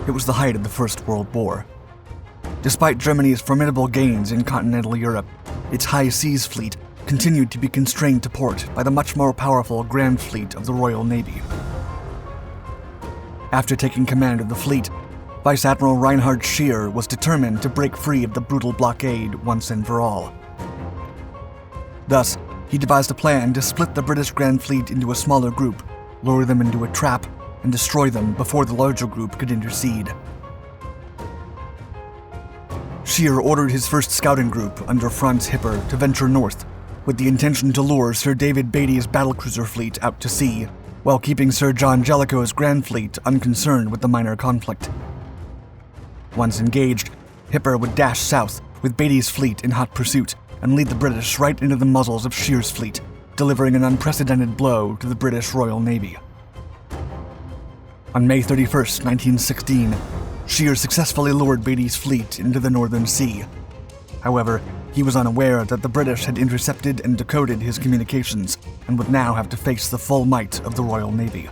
It was the height of the First World War. Despite Germany's formidable gains in continental Europe, its high seas fleet continued to be constrained to port by the much more powerful Grand Fleet of the Royal Navy. After taking command of the fleet, Vizeadmiral Reinhard Scheer was determined to break free of the brutal blockade once and for all. Thus, he devised a plan to split the British Grand Fleet into a smaller group, lure them into a trap, and destroy them before the larger group could intercede. Scheer ordered his first scouting group under Franz Hipper to venture north, with the intention to lure Sir David Beatty's battlecruiser fleet out to sea, while keeping Sir John Jellicoe's Grand Fleet unconcerned with the minor conflict. Once engaged, Hipper would dash south with Beatty's fleet in hot pursuit and lead the British right into the muzzles of Scheer's fleet, delivering an unprecedented blow to the British Royal Navy. On May 31, 1916, Scheer successfully lured Beatty's fleet into the Northern Sea. However, he was unaware that the British had intercepted and decoded his communications and would now have to face the full might of the Royal Navy.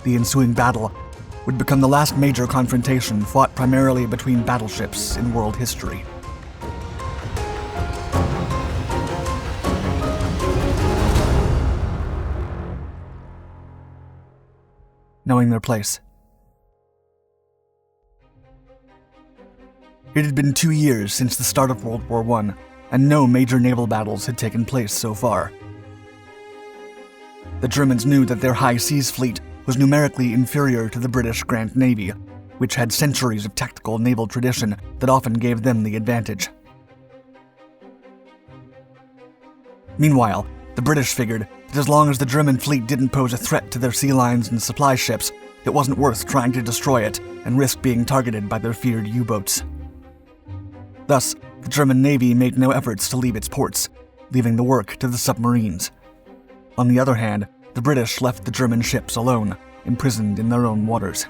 The ensuing battle would become the last major confrontation fought primarily between battleships in world history. Knowing their place. It had been 2 years since the start of World War I, and no major naval battles had taken place so far. The Germans knew that their high seas fleet was numerically inferior to the British Grand Navy, which had centuries of tactical naval tradition that often gave them the advantage. Meanwhile, the British figured that as long as the German fleet didn't pose a threat to their sea lines and supply ships, it wasn't worth trying to destroy it and risk being targeted by their feared U-boats. Thus, the German Navy made no efforts to leave its ports, leaving the work to the submarines. On the other hand, the British left the German ships alone, imprisoned in their own waters.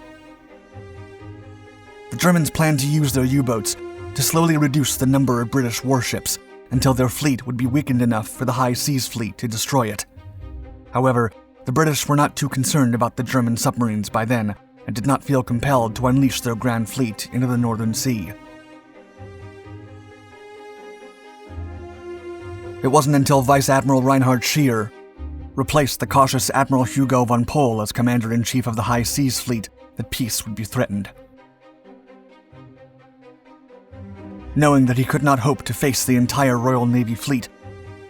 The Germans planned to use their U-boats to slowly reduce the number of British warships until their fleet would be weakened enough for the high seas fleet to destroy it. However, the British were not too concerned about the German submarines by then, and did not feel compelled to unleash their Grand Fleet into the Northern Sea. It wasn't until Vizeadmiral Reinhard Scheer replaced the cautious Admiral Hugo von Pohl as Commander-in-Chief of the High Seas Fleet that peace would be threatened. Knowing that he could not hope to face the entire Royal Navy fleet,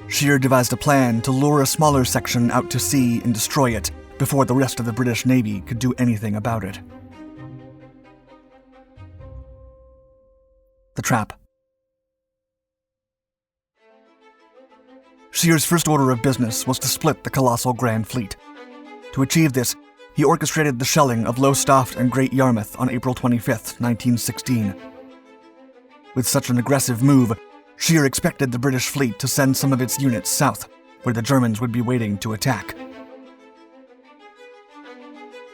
Scheer devised a plan to lure a smaller section out to sea and destroy it before the rest of the British Navy could do anything about it. The trap. Scheer's first order of business was to split the colossal Grand Fleet. To achieve this, he orchestrated the shelling of Lowestoft and Great Yarmouth on April 25, 1916. With such an aggressive move, Scheer expected the British fleet to send some of its units south, where the Germans would be waiting to attack.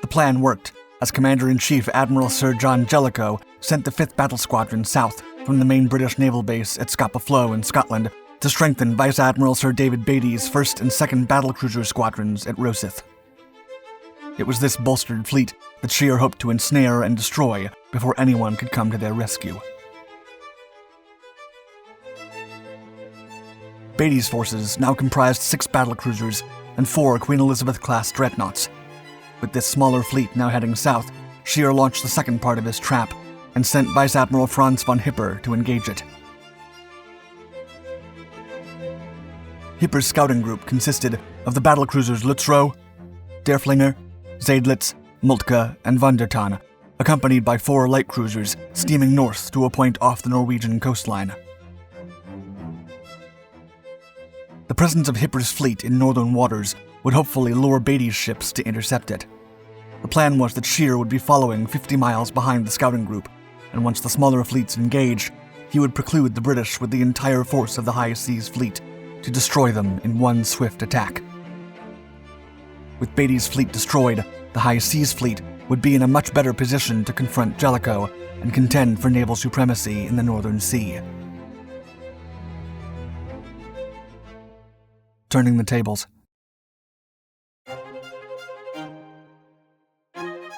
The plan worked, as Commander-in-Chief Admiral Sir John Jellicoe sent the 5th Battle Squadron south from the main British naval base at Scapa Flow in Scotland to strengthen Vice-Admiral Sir David Beatty's 1st and 2nd battlecruiser squadrons at Rosyth. It was this bolstered fleet that Scheer hoped to ensnare and destroy before anyone could come to their rescue. Beatty's forces now comprised 6 battlecruisers and 4 Queen Elizabeth-class dreadnoughts. With this smaller fleet now heading south, Scheer launched the second part of his trap and sent Vice-Admiral Franz von Hipper to engage it. Hipper's scouting group consisted of the battlecruisers Lützrow, Derflinger, Zeidlitz, Moltke, and Von der Tann, accompanied by 4 light cruisers steaming north to a point off the Norwegian coastline. The presence of Hipper's fleet in northern waters would hopefully lure Beatty's ships to intercept it. The plan was that Scheer would be following 50 miles behind the scouting group, and once the smaller fleets engaged, he would preclude the British with the entire force of the High Seas Fleet to destroy them in one swift attack. With Beatty's fleet destroyed, the High Seas Fleet would be in a much better position to confront Jellicoe and contend for naval supremacy in the Northern Sea. Turning the tables.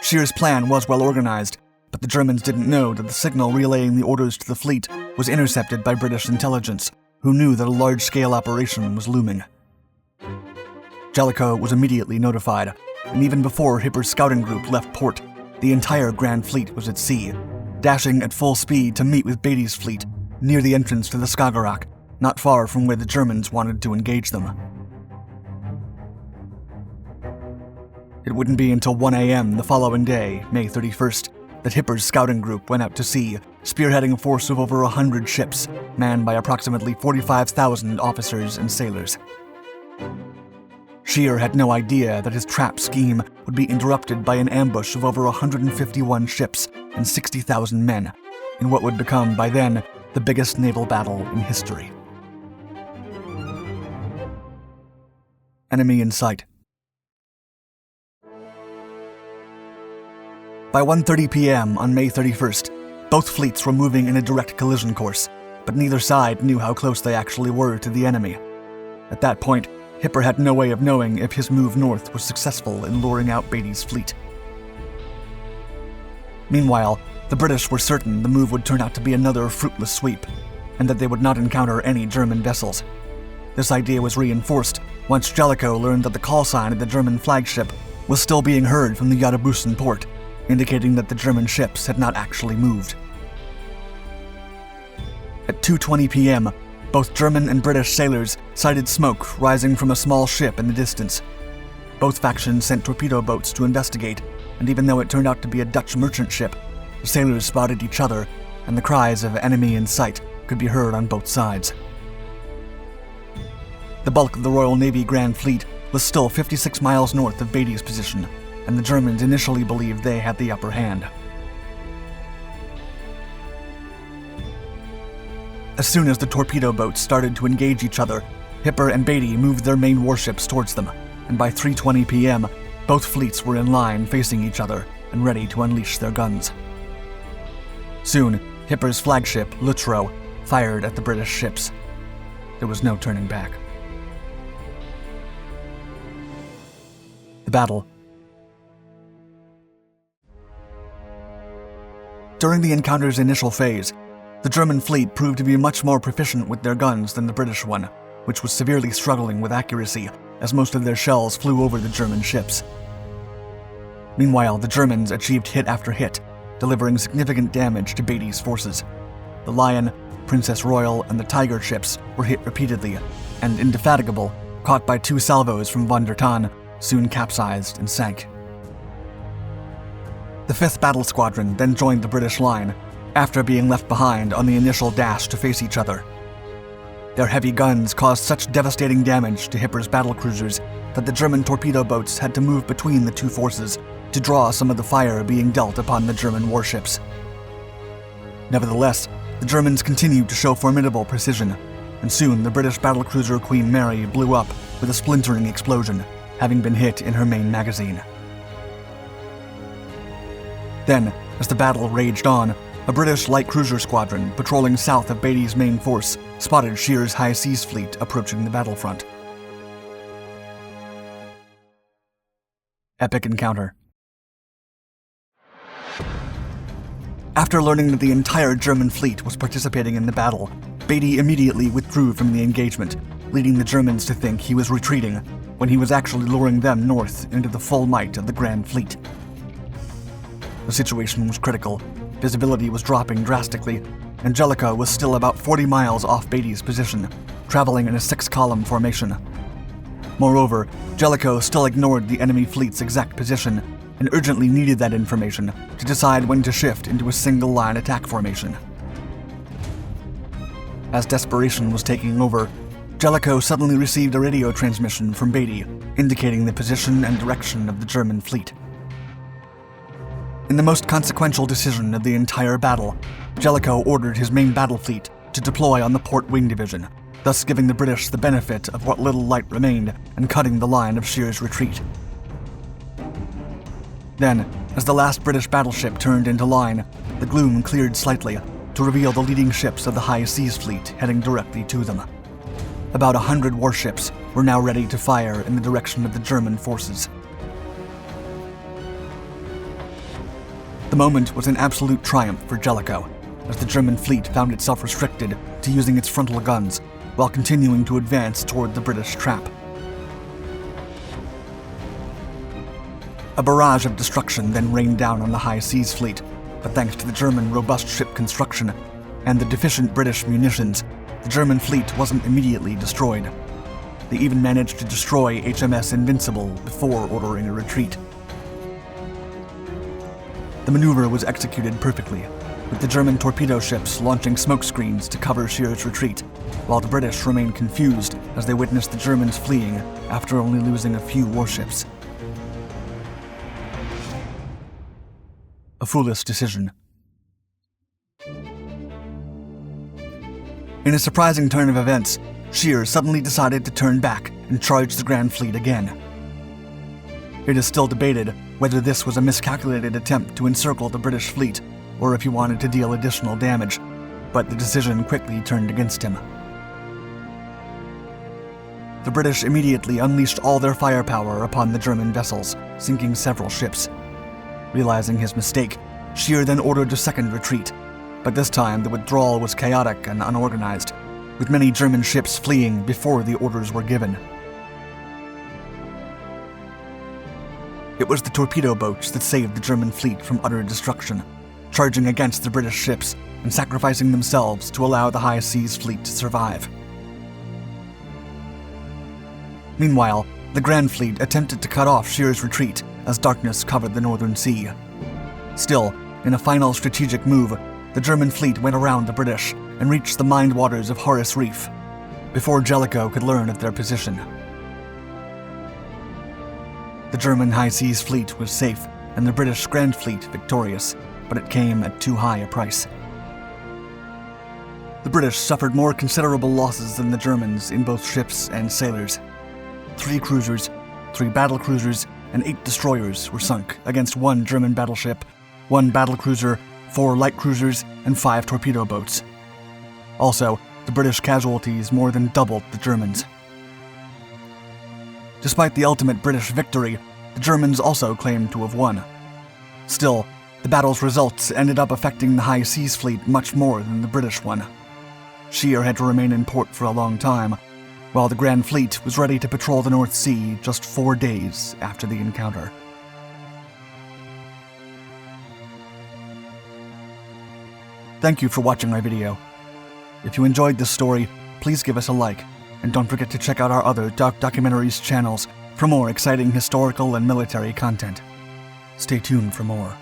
Scheer's plan was well organized, but the Germans didn't know that the signal relaying the orders to the fleet was intercepted by British intelligence, who knew that a large-scale operation was looming. Jellicoe was immediately notified, and even before Hipper's scouting group left port, the entire Grand Fleet was at sea, dashing at full speed to meet with Beatty's fleet near the entrance to the Skagerrak, not far from where the Germans wanted to engage them. It wouldn't be until 1 a.m. the following day, May 31st, that Hipper's scouting group went out to sea, spearheading a force of over 100 ships, manned by approximately 45,000 officers and sailors. Scheer had no idea that his trap scheme would be interrupted by an ambush of over 151 ships and 60,000 men, in what would become, by then, the biggest naval battle in history. Enemy in sight. By 1:30 p.m. on May 31st, both fleets were moving in a direct collision course, but neither side knew how close they actually were to the enemy. At that point, Hipper had no way of knowing if his move north was successful in luring out Beatty's fleet. Meanwhile, the British were certain the move would turn out to be another fruitless sweep, and that they would not encounter any German vessels. This idea was reinforced once Jellicoe learned that the call sign of the German flagship was still being heard from the Yadabusen port, indicating that the German ships had not actually moved. At 2:20 p.m., both German and British sailors sighted smoke rising from a small ship in the distance. Both factions sent torpedo boats to investigate, and even though it turned out to be a Dutch merchant ship, the sailors spotted each other, and the cries of "enemy in sight" could be heard on both sides. The bulk of the Royal Navy Grand Fleet was still 56 miles north of Beatty's position, and the Germans initially believed they had the upper hand. As soon as the torpedo boats started to engage each other, Hipper and Beatty moved their main warships towards them, and by 3:20 p.m., both fleets were in line facing each other and ready to unleash their guns. Soon, Hipper's flagship, Lutro, fired at the British ships. There was no turning back. The battle. During the encounter's initial phase, the German fleet proved to be much more proficient with their guns than the British one, which was severely struggling with accuracy as most of their shells flew over the German ships. Meanwhile, the Germans achieved hit after hit, delivering significant damage to Beatty's forces. The Lion, Princess Royal, and the Tiger ships were hit repeatedly, and Indefatigable, caught by 2 salvos from Von der Tann, soon capsized and sank. The 5th Battle Squadron then joined the British line, after being left behind on the initial dash to face each other. Their heavy guns caused such devastating damage to Hipper's battlecruisers that the German torpedo boats had to move between the two forces to draw some of the fire being dealt upon the German warships. Nevertheless, the Germans continued to show formidable precision, and soon the British battlecruiser Queen Mary blew up with a splintering explosion, having been hit in her main magazine. Then, as the battle raged on, a British light cruiser squadron patrolling south of Beatty's main force spotted Scheer's high seas fleet approaching the battlefront. Epic encounter. After learning that the entire German fleet was participating in the battle, Beatty immediately withdrew from the engagement, leading the Germans to think he was retreating, when he was actually luring them north into the full might of the Grand Fleet. The situation was critical. Visibility was dropping drastically, and Jellicoe was still about 40 miles off Beatty's position, traveling in a 6-column formation. Moreover, Jellicoe still ignored the enemy fleet's exact position and urgently needed that information to decide when to shift into a single-line attack formation. As desperation was taking over, Jellicoe suddenly received a radio transmission from Beatty indicating the position and direction of the German fleet. In the most consequential decision of the entire battle, Jellicoe ordered his main battle fleet to deploy on the port wing division, thus giving the British the benefit of what little light remained and cutting the line of Scheer's retreat. Then, as the last British battleship turned into line, the gloom cleared slightly to reveal the leading ships of the High Seas Fleet heading directly to them. About 100 warships were now ready to fire in the direction of the German forces. The moment was an absolute triumph for Jellicoe, as the German fleet found itself restricted to using its frontal guns while continuing to advance toward the British trap. A barrage of destruction then rained down on the High Seas Fleet, but thanks to the German robust ship construction and the deficient British munitions, the German fleet wasn't immediately destroyed. They even managed to destroy HMS Invincible before ordering a retreat. The maneuver was executed perfectly, with the German torpedo ships launching smokescreens to cover Scheer's retreat, while the British remained confused as they witnessed the Germans fleeing after only losing a few warships. A foolish decision. In a surprising turn of events, Scheer suddenly decided to turn back and charge the Grand Fleet again. It is still debated whether this was a miscalculated attempt to encircle the British fleet or if he wanted to deal additional damage, but the decision quickly turned against him. The British immediately unleashed all their firepower upon the German vessels, sinking several ships. Realizing his mistake, Scheer then ordered a second retreat, but this time the withdrawal was chaotic and unorganized, with many German ships fleeing before the orders were given. It was the torpedo boats that saved the German fleet from utter destruction, charging against the British ships and sacrificing themselves to allow the High Seas Fleet to survive. Meanwhile, the Grand Fleet attempted to cut off Scheer's retreat as darkness covered the Northern Sea. Still, in a final strategic move, the German fleet went around the British and reached the mined waters of Horace Reef before Jellicoe could learn of their position. The German High Seas Fleet was safe and the British Grand Fleet victorious, but it came at too high a price. The British suffered more considerable losses than the Germans in both ships and sailors. 3 cruisers, 3 battlecruisers, and 8 destroyers were sunk against 1 German battleship, 1 battlecruiser, 4 light cruisers, and 5 torpedo boats. Also, the British casualties more than doubled the Germans. Despite the ultimate British victory, the Germans also claimed to have won. Still, the battle's results ended up affecting the High Seas Fleet much more than the British one. Scheer had to remain in port for a long time, while the Grand Fleet was ready to patrol the North Sea just 4 days after the encounter. Thank you for watching my video. If you enjoyed this story, please give us a like, and don't forget to check out our other Dark Documentaries channels for more exciting historical and military content. Stay tuned for more.